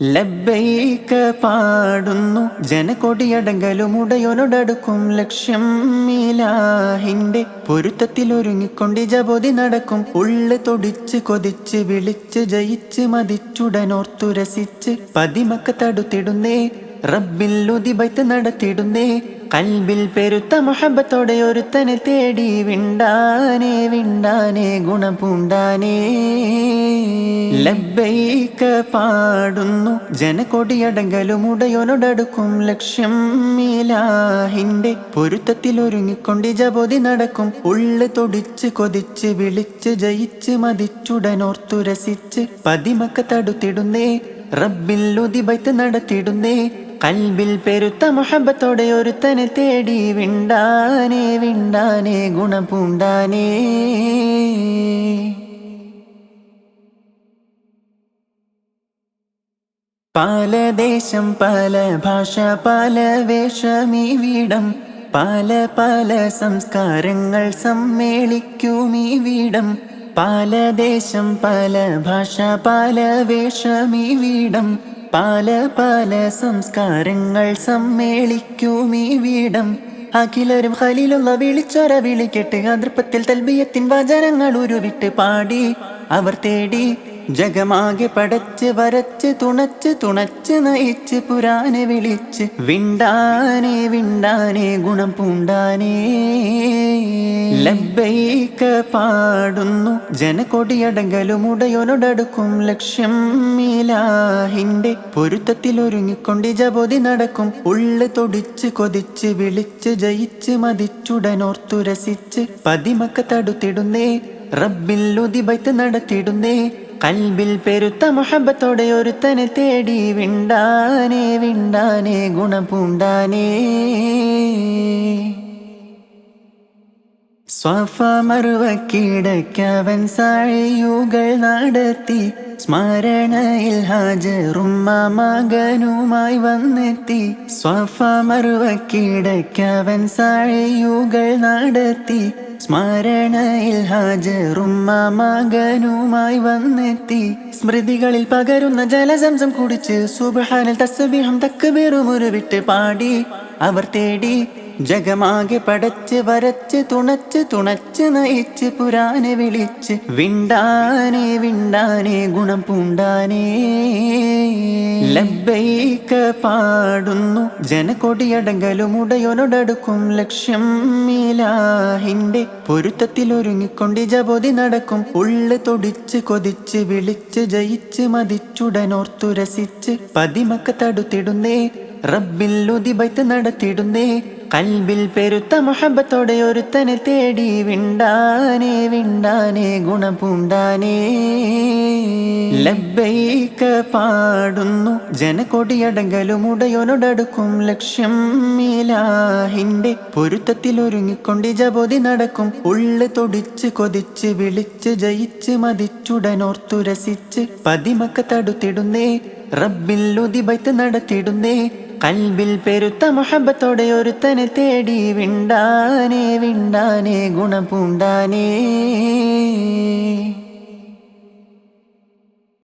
ലബ്ബൈക പാടുന്നു ജനകൊടിയടങ്കലുമുടയോനോടടുക്കും ലക്ഷ്യം ഇലാഹിന്റെ പൊരുത്തത്തിലൊരുങ്ങിക്കൊണ്ട് ജബോധി നടക്കും. ഉള്ളു തൊടിച്ച് കൊതിച്ച് വിളിച്ച് ജയിച്ച് മതിച്ചുടനോർത്തുരസിച്ച് പതിമക്ക തടുത്തിടുന്നേ റബ്ബിൽ ഉദിബൈത്ത് നടത്തിടുന്നേ. കൽബിൽ പെരുത്ത മുഹബത്തോടെ ഒരുത്തനെ തേടി വിണ്ടാനേ വിണ്ടാനേ ഗുണം പൂണ്ടാനേ. ലബ്ബൈക പാടുന്നു ജനകൊടിയടങ്കലുമുടയോനോടടുക്കും ലക്ഷ്യം ഇലാഹിന്റെ പൊരുത്തത്തിലൊരുങ്ങിക്കൊണ്ട് ജബോധി നടക്കും. ഉള്ളു തൊടിച്ച് കൊതിച്ച് വിളിച്ച് ജയിച്ച് മതിച്ചുടനോർത്തുരസിച്ച് പതിമക്ക തടുത്തിടുന്നേ റബ്ബിൽ ഉദിബൈത്ത് നടത്തിടുന്നേ. കൽബിൽ പെരുത്ത മുഹബത്തോടെ ഒരുത്തനെ തേടി വിണ്ടാനേ വിണ്ടാനേ ഗുണം പൂണ്ടാനേ. പല ദേശം പല ഭാഷ പല വേഷമീവിടം പല പല സംസ്കാരങ്ങൾ സമ്മേളിക്കുമീവിടം. പല ദേശം പല ഭാഷ പല വേഷമീവിടം പല പല സംസ്കാരങ്ങൾ സമ്മേളിക്കുമീവിടം. അഖിലരും ഖലീലുള്ള വിളിച്ചൊര വിളിക്കെട്ട് അതൃപ്പത്തിൽ തൽബിയത്തിൻ വചനങ്ങൾ ഉരുവിട്ട് പാടി അവർ തേടി ജഗമാകെ പടച്ച് വരച്ച് തുണച്ച് തുണച്ച് നയിച്ച് പുരാനെ വിളിച്ച് വിണ്ടാനേ വിണ്ടാനേ ഗുണം പൂണ്ടാനേ. ലബ്ബൈക പാടുന്നു ജനകൊടിയടങ്കലുമുടയോനോടടുക്കും ലക്ഷ്യം ഇലാഹിന്റെ പൊരുത്തത്തിലൊരുങ്ങിക്കൊണ്ട് ജബോധി നടക്കും. ഉള്ളു തൊടിച്ച് കൊതിച്ച് വിളിച്ച് ജയിച്ച് മതിച്ചുടനോർത്തുരസിച്ച് പതിമക്ക തടുത്തിടുന്നേ റബ്ബിൽ ഉദിബൈത്ത് നടത്തിടുന്നേ. കൽബിൽ പെരുത്ത മുഹബത്തോടെ ഒരുത്തനെ തേടി വിണ്ടാനേ വിണ്ടാനേ ഗുണം പൂണ്ടാനേ. സ്വഫ മറുവക്കിടക്കവൻ സാഴിയുകൾ നടത്തി സ്മരണയിൽ ഹാജറുമ്മ മകനുമായി വന്നെത്തി. സ്വഫ മറുവക്കിടക്കവൻ സാഴിയുകൾ നടത്തി സ്മരണയിൽ ഹാജറുമ്മ മകനുമായി വന്നെത്തി. സ്മൃതികളിൽ പകരുന്ന ജലസംസം കുടിച്ച് സുബ്ഹാനൽ തസ്ബീഹും തക്ബീറും ഉരുവിട്ട് പാടി അവർ തേടി ജഗമാകെ പടച്ച് വരച്ച് തുണച്ച് തുണച്ച് നയിച്ച് പുരാനെ വിളിച്ച് വിണ്ടാനേ വിണ്ടാനേ ഗുണം പൂണ്ടാനേ. ലബ്ബൈക പാടുന്നു ജനകൊടിയടങ്കലുമുടയോനോടടുക്കും ലക്ഷ്യം ഇലാഹിന്റെ പൊരുത്തത്തിലൊരുങ്ങിക്കൊണ്ട് ജബോധി നടക്കും. ഉള്ളു തൊടിച്ച് കൊതിച്ച് വിളിച്ച് ജയിച്ച് മതിച്ചുടനോർത്തുരസിച്ച് പതിമക്ക തടുത്തിടുന്നേ റബ്ബിൽ ഉദിബൈത്ത് നടത്തിടുന്നേ. കൽബിൽ പെരുത്ത മുഹബത്തോടെ ഒരുത്തനെ തേടി വിണ്ടാനേ വിണ്ടാനേ ഗുണം പൂണ്ടാനേ. ലബ്ബൈക പാടുന്നു ജനകൊടിയടങ്കലുമുടയോനോടടുക്കും ലക്ഷ്യം ഇലാഹിന്റെ പൊരുത്തത്തിലൊരുങ്ങിക്കൊണ്ട് ജബോധി നടക്കും. ഉള്ളു തൊടിച്ച് കൊതിച്ച് വിളിച്ച് ജയിച്ച് മതിച്ചുടനോർത്തുരസിച്ച് പതിമക്ക തടുത്തിടുന്നേ റബ്ബിൽ ഉദിബൈത്ത് നടത്തിടുന്നേ. കൽബിൽ പെരുത്ത മുഹബത്തോടെ ഒരുത്തനെ തേടി വിണ്ടാനേ വിണ്ടാനേ ഗുണം പൂണ്ടാനേ.